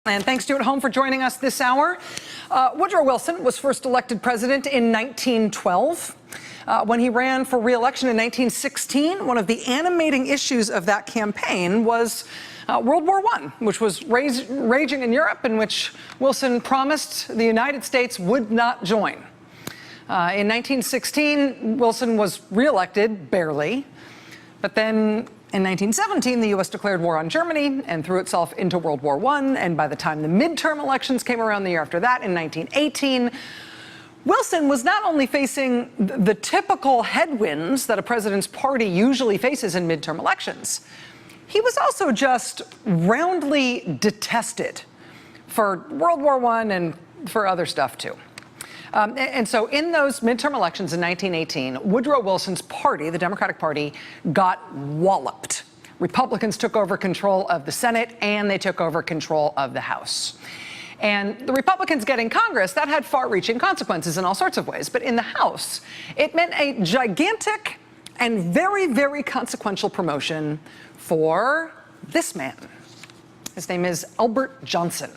And thanks to you at home for joining us this hour. Woodrow Wilson was first elected president in 1912. When he ran for re-election in 1916, one of the animating issues of that campaign was World War I, which was raging in Europe, in which Wilson promised the United States would not join. In 1916, Wilson was re-elected, barely, but then in 1917, the U.S. declared war on Germany and threw itself into World War I, and by the time the midterm elections came around the year after that, in 1918, Wilson was not only facing the typical headwinds that a president's party usually faces in midterm elections, he was also just roundly detested for World War I and for other stuff, too. And so in those midterm elections in 1918, Woodrow Wilson's party, the Democratic Party, got walloped. Republicans took over control of the Senate, and they took over control of the House. And the Republicans getting Congress, that had far-reaching consequences in all sorts of ways. But in the House, it meant a gigantic and very, very consequential promotion for this man. His name is Albert Johnson.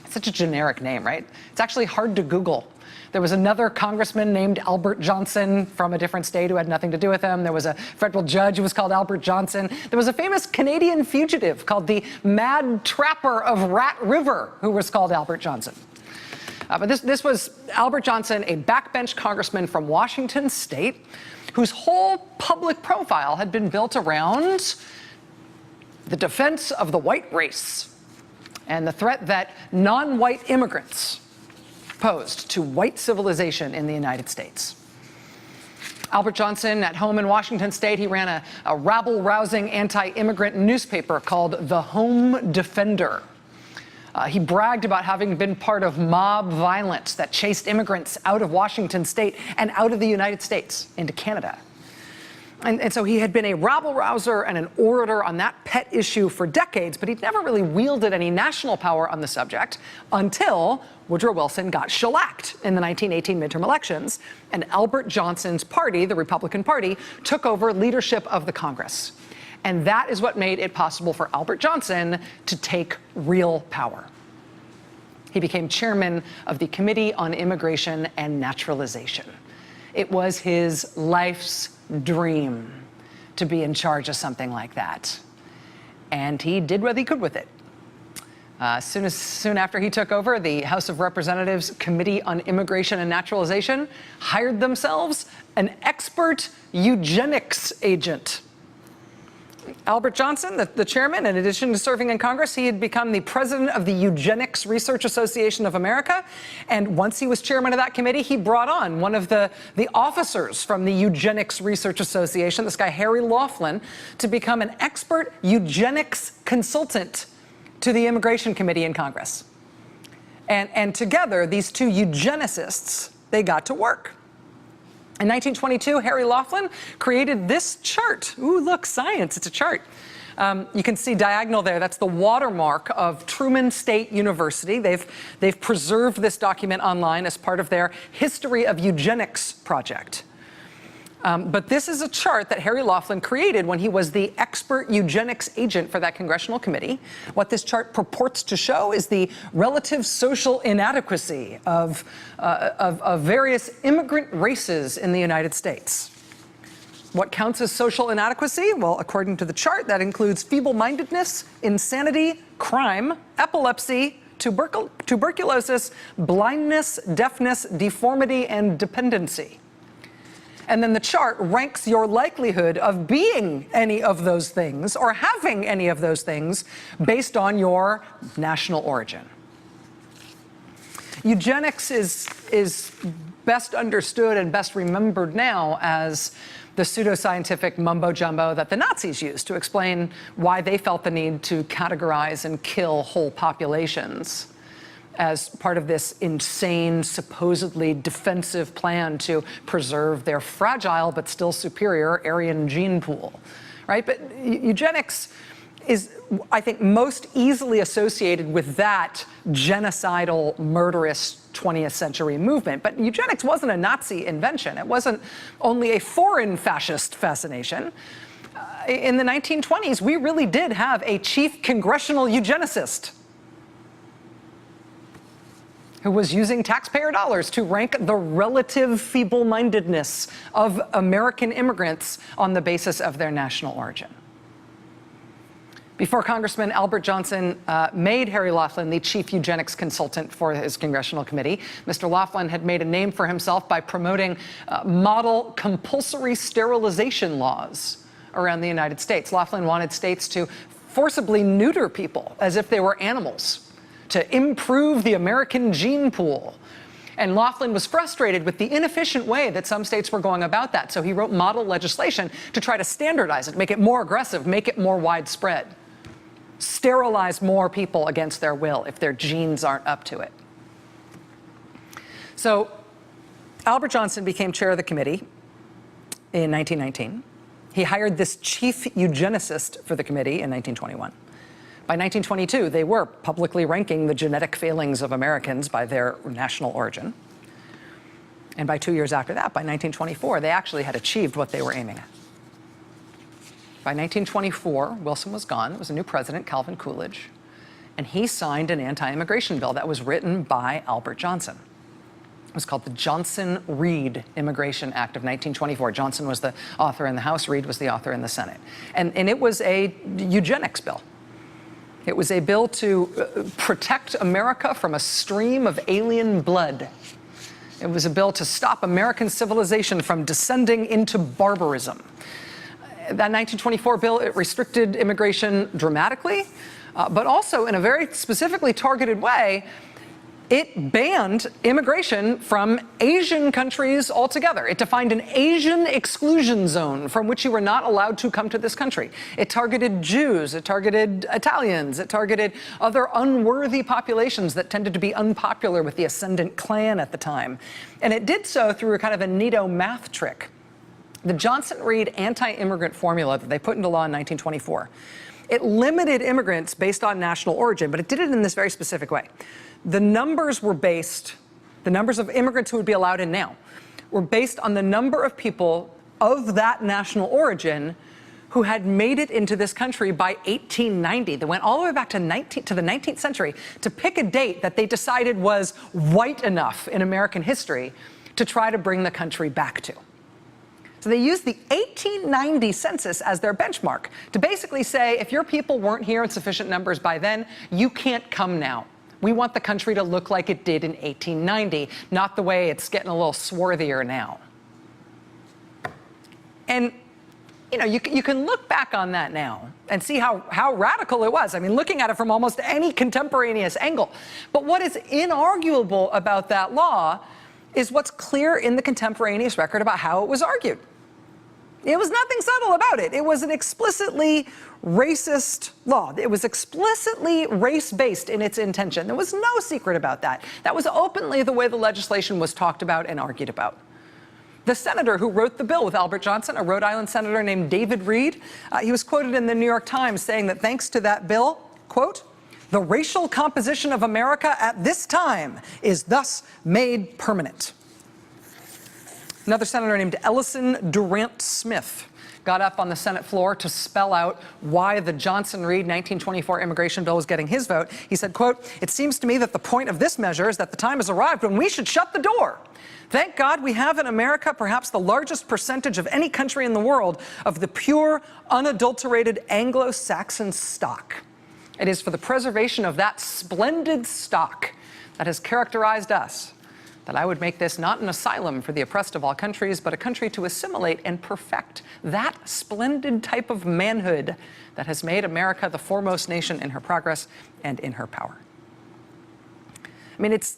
It's such a generic name, right? It's actually hard to Google. There was another congressman named Albert Johnson from a different state who had nothing to do with him. There was a federal judge who was called Albert Johnson. There was a famous Canadian fugitive called the Mad Trapper of Rat River who was called Albert Johnson. But this was Albert Johnson, a backbench congressman from Washington state, whose whole public profile had been built around the defense of the white race and the threat that non-white immigrants posed to white civilization in the United States. Albert Johnson, at home in Washington state, he ran a rabble-rousing anti-immigrant newspaper called The Home Defender. He bragged about having been part of mob violence that chased immigrants out of Washington state and out of the United States into Canada. And so he had been a rabble-rouser and an orator on that pet issue for decades, but he'd never really wielded any national power on the subject until Woodrow Wilson got shellacked in the 1918 midterm elections, and Albert Johnson's party, the Republican Party, took over leadership of the Congress. And that is what made it possible for Albert Johnson to take real power. He became chairman of the Committee on Immigration and Naturalization. It was his life's dream to be in charge of something like that. And he did what he could with it. Soon after he took over, the House of Representatives Committee on Immigration and Naturalization hired themselves an expert eugenics agent. Albert Johnson, the chairman, in addition to serving in Congress, he had become the president of the Eugenics Research Association of America. And once he was chairman of that committee, he brought on one of the officers from the Eugenics Research Association, this guy Harry Laughlin, to become an expert eugenics consultant to the Immigration Committee in Congress. And together, these two eugenicists, they got to work. In 1922, Harry Laughlin created this chart. Ooh, look, science, it's a chart. You can see diagonal there. That's the watermark of Truman State University. They've preserved this document online as part of their History of Eugenics project. But this is a chart that Harry Laughlin created when he was the expert eugenics agent for that congressional committee. What this chart purports to show is the relative social inadequacy of various immigrant races in the United States. What counts as social inadequacy? Well, according to the chart, that includes feeble-mindedness, insanity, crime, epilepsy, tuberculosis, blindness, deafness, deformity, and dependency. And then the chart ranks your likelihood of being any of those things or having any of those things based on your national origin. Eugenics is best understood and best remembered now as the pseudoscientific mumbo-jumbo that the Nazis used to explain why they felt the need to categorize and kill whole populations as part of this insane, supposedly defensive plan to preserve their fragile but still superior Aryan gene pool, right? But eugenics is, I think, most easily associated with that genocidal, murderous 20th century movement. But eugenics wasn't a Nazi invention. It wasn't only a foreign fascist fascination. In the 1920s, we really did have a chief congressional eugenicist. who was using taxpayer dollars to rank the relative feeble-mindedness of American immigrants on the basis of their national origin. Before Congressman Albert Johnson made Harry Laughlin the chief eugenics consultant for his congressional committee, Mr. Laughlin had made a name for himself by promoting model compulsory sterilization laws around the United States. Laughlin wanted states to forcibly neuter people as if they were animals, to improve the American gene pool. And Laughlin was frustrated with the inefficient way that some states were going about that. So he wrote model legislation to try to standardize it, make it more aggressive, make it more widespread. Sterilize more people against their will if their genes aren't up to it. So Albert Johnson became chair of the committee in 1919. He hired this chief eugenicist for the committee in 1921. By 1922, they were publicly ranking the genetic failings of Americans by their national origin. And by 2 years after that, by 1924, they actually had achieved what they were aiming at. By 1924, Wilson was gone. There was a new president, Calvin Coolidge, and he signed an anti-immigration bill that was written by Albert Johnson. It was called the Johnson-Reed Immigration Act of 1924. Johnson was the author in the House, Reed was the author in the Senate. And it was a eugenics bill. It was a bill to protect America from a stream of alien blood. It was a bill to stop American civilization from descending into barbarism. That 1924 bill, it restricted immigration dramatically, but also in a very specifically targeted way, it banned immigration from Asian countries altogether. It defined an Asian exclusion zone from which you were not allowed to come to this country. It targeted Jews, it targeted Italians, it targeted other unworthy populations that tended to be unpopular with the ascendant Klan at the time. And it did so through a kind of a neato math trick. The Johnson-Reed anti-immigrant formula that they put into law in 1924, it limited immigrants based on national origin, but it did it in this very specific way. The numbers of immigrants who would be allowed in now, were based on the number of people of that national origin who had made it into this country by 1890. They went all the way back to the 19th century to pick a date that they decided was white enough in American history to try to bring the country back to. So they used the 1890 census as their benchmark to basically say, if your people weren't here in sufficient numbers by then, you can't come now. We want the country to look like it did in 1890, not the way it's getting a little swarthier now. And, you know, you can look back on that now and see how radical it was. I mean, looking at it from almost any contemporaneous angle. But what is inarguable about that law is what's clear in the contemporaneous record about how it was argued. It was nothing subtle about it. It was an explicitly racist law. It was explicitly race-based in its intention. There was no secret about that. That was openly the way the legislation was talked about and argued about. The senator who wrote the bill with Albert Johnson, a Rhode Island senator named David Reed, he was quoted in the New York Times saying that thanks to that bill, quote, "The racial composition of America at this time is thus made permanent." Another senator named Ellison Durant Smith got up on the Senate floor to spell out why the Johnson-Reed 1924 immigration bill was getting his vote. He said, quote, "It seems to me that the point of this measure is that the time has arrived when we should shut the door. Thank God we have in America perhaps the largest percentage of any country in the world of the pure, unadulterated Anglo-Saxon stock. It is for the preservation of that splendid stock that has characterized us that I would make this not an asylum for the oppressed of all countries, but a country to assimilate and perfect that splendid type of manhood that has made America the foremost nation in her progress and in her power." I mean, it's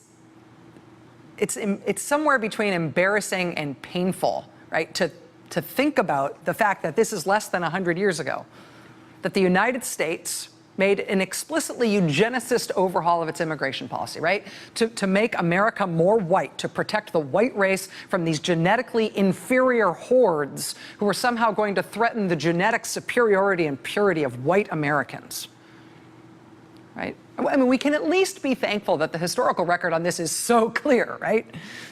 somewhere between embarrassing and painful, right, to think about the fact that this is less than 100 years ago, that the United States made an explicitly eugenicist overhaul of its immigration policy, right? To make America more white, to protect the white race from these genetically inferior hordes who were somehow going to threaten the genetic superiority and purity of white Americans, right? I mean, we can at least be thankful that the historical record on this is so clear, right?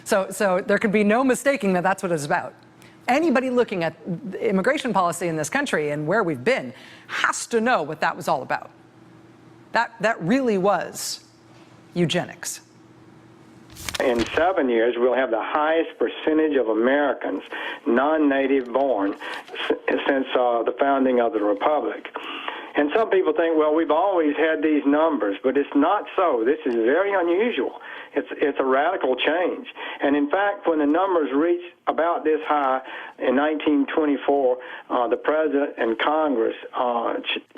So there can be no mistaking that that's what it's about. Anybody looking at immigration policy in this country and where we've been has to know what that was all about. That really was eugenics. In 7 years, we'll have the highest percentage of Americans non-native born since the founding of the Republic. And some people think, well, we've always had these numbers, but it's not so. This is very unusual. It's a radical change. And in fact, when the numbers reached about this high in 1924, the President and Congress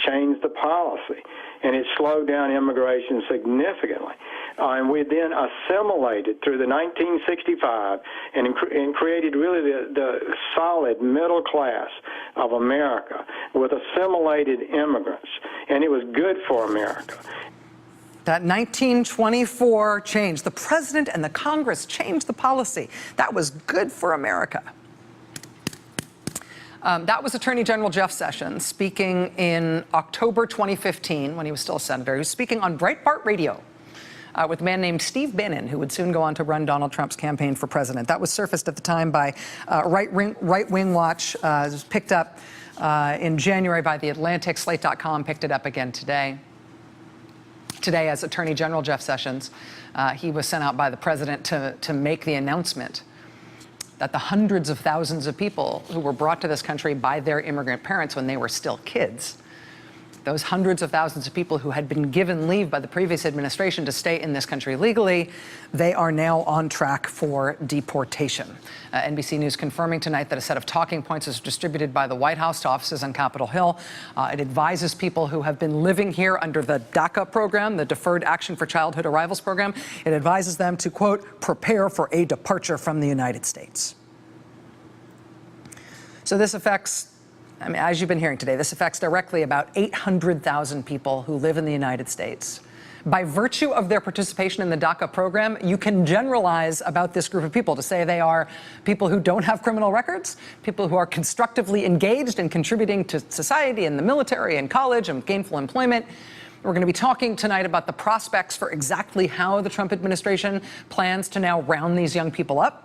changed the policy, and it slowed down immigration significantly. And we then assimilated through the 1965 and created really the solid middle class of America with assimilated immigrants. And it was good for America. That 1924 change, the president and the Congress changed the policy. That was good for America. That was Attorney General Jeff Sessions speaking in October 2015 when he was still a senator. He was speaking on Breitbart Radio with a man named Steve Bannon, who would soon go on to run Donald Trump's campaign for president. That was surfaced at the time by Right Wing Watch. It was picked up in January by The Atlantic. Slate.com picked it up again today. Today, as Attorney General Jeff Sessions, he was sent out by the president to make the announcement that the hundreds of thousands of people who were brought to this country by their immigrant parents when they were still kids, those hundreds of thousands of people who had been given leave by the previous administration to stay in this country legally, they are now on track for deportation. NBC News confirming tonight that a set of talking points is distributed by the White House to offices on Capitol Hill. It advises people who have been living here under the DACA program, the Deferred Action for Childhood Arrivals program. It advises them to, quote, prepare for a departure from the United States. So this affects, I mean, as you've been hearing today, this affects directly about 800,000 people who live in the United States. By virtue of their participation in the DACA program, you can generalize about this group of people to say they are people who don't have criminal records, people who are constructively engaged in contributing to society and the military and college and gainful employment. We're going to be talking tonight about the prospects for exactly how the Trump administration plans to now round these young people up,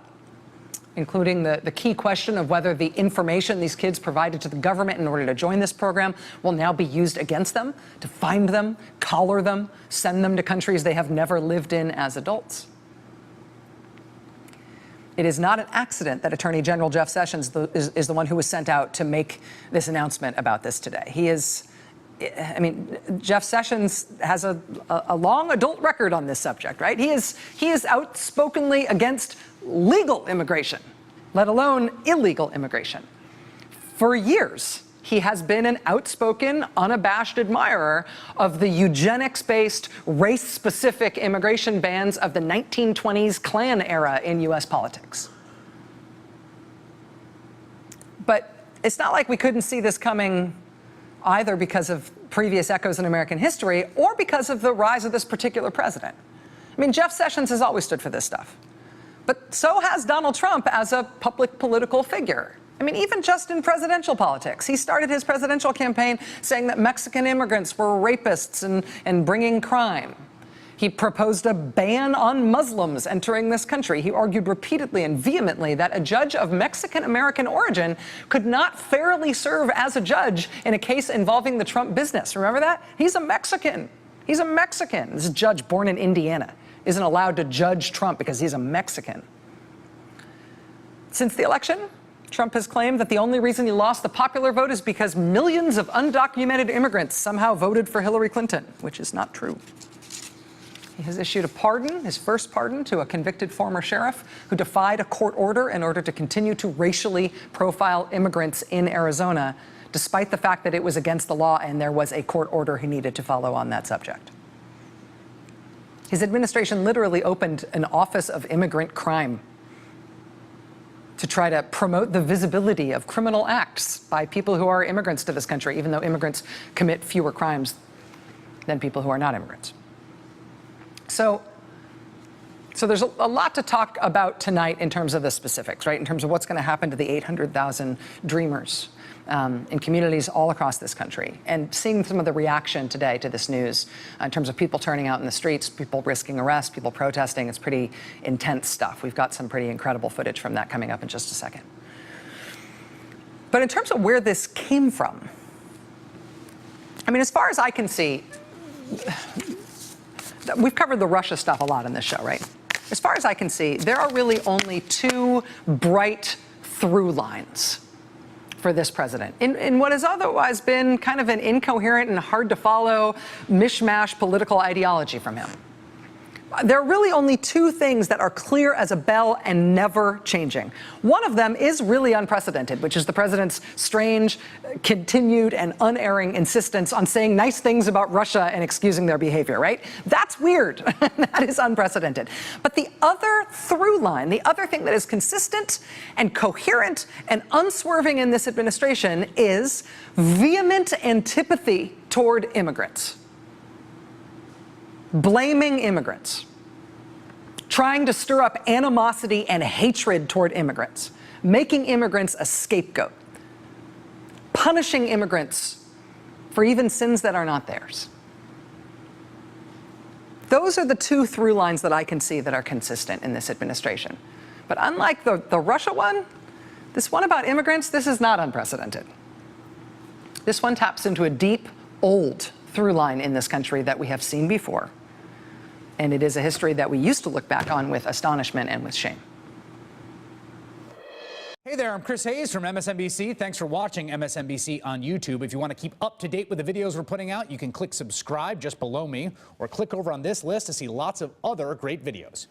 including the key question of whether the information these kids provided to the government in order to join this program will now be used against them, to find them, collar them, send them to countries they have never lived in as adults. It is not an accident that Attorney General Jeff Sessions is the one who was sent out to make this announcement about this today. He is, I mean, Jeff Sessions has a long adult record on this subject, right? He is outspokenly against legal immigration, let alone illegal immigration. For years, he has been an outspoken, unabashed admirer of the eugenics-based, race-specific immigration bans of the 1920s Klan era in U.S. politics. But it's not like we couldn't see this coming either because of previous echoes in American history or because of the rise of this particular president. I mean, Jeff Sessions has always stood for this stuff. But so has Donald Trump as a public political figure. I mean, even just in presidential politics. He started his presidential campaign saying that Mexican immigrants were rapists and bringing crime. He proposed a ban on Muslims entering this country. He argued repeatedly and vehemently that a judge of Mexican-American origin could not fairly serve as a judge in a case involving the Trump business. Remember that? He's a Mexican. He's a Mexican. This is a judge born in Indiana isn't allowed to judge Trump because he's a Mexican. Since the election, Trump has claimed that the only reason he lost the popular vote is because millions of undocumented immigrants somehow voted for Hillary Clinton, which is not true. He has issued a pardon, his first pardon, to a convicted former sheriff who defied a court order in order to continue to racially profile immigrants in Arizona, despite the fact that it was against the law and there was a court order he needed to follow on that subject. His administration literally opened an Office of Immigrant Crime to try to promote the visibility of criminal acts by people who are immigrants to this country, even though immigrants commit fewer crimes than people who are not immigrants. So there's a lot to talk about tonight in terms of the specifics, right? In terms of what's going to happen to the 800,000 dreamers in communities all across this country, and seeing some of the reaction today to this news in terms of people turning out in the streets, people risking arrest, people protesting. It's pretty intense stuff. We've got some pretty incredible footage from that coming up in just a second. But in terms of where this came from, I mean, as far as I can see, we've covered the Russia stuff a lot in this show, right? As far as I can see, there are really only two bright through lines for this president in what has otherwise been kind of an incoherent and hard to follow mishmash political ideology from him. There are really only two things that are clear as a bell and never changing. One of them is really unprecedented, which is the president's strange, continued, and unerring insistence on saying nice things about Russia and excusing their behavior, right? That's weird. That is unprecedented. But the other through line, the other thing that is consistent and coherent and unswerving in this administration is vehement antipathy toward immigrants. Blaming immigrants, trying to stir up animosity and hatred toward immigrants, making immigrants a scapegoat, punishing immigrants for even sins that are not theirs. Those are the two through lines that I can see that are consistent in this administration. But unlike the Russia one, this one about immigrants, this is not unprecedented. This one taps into a deep, old through line in this country that we have seen before. And it is a history that we used to look back on with astonishment and with shame. Hey there, I'm Chris Hayes from MSNBC. Thanks for watching MSNBC on YouTube. If you want to keep up to date with the videos we're putting out, you can click subscribe just below me or click over on this list to see lots of other great videos.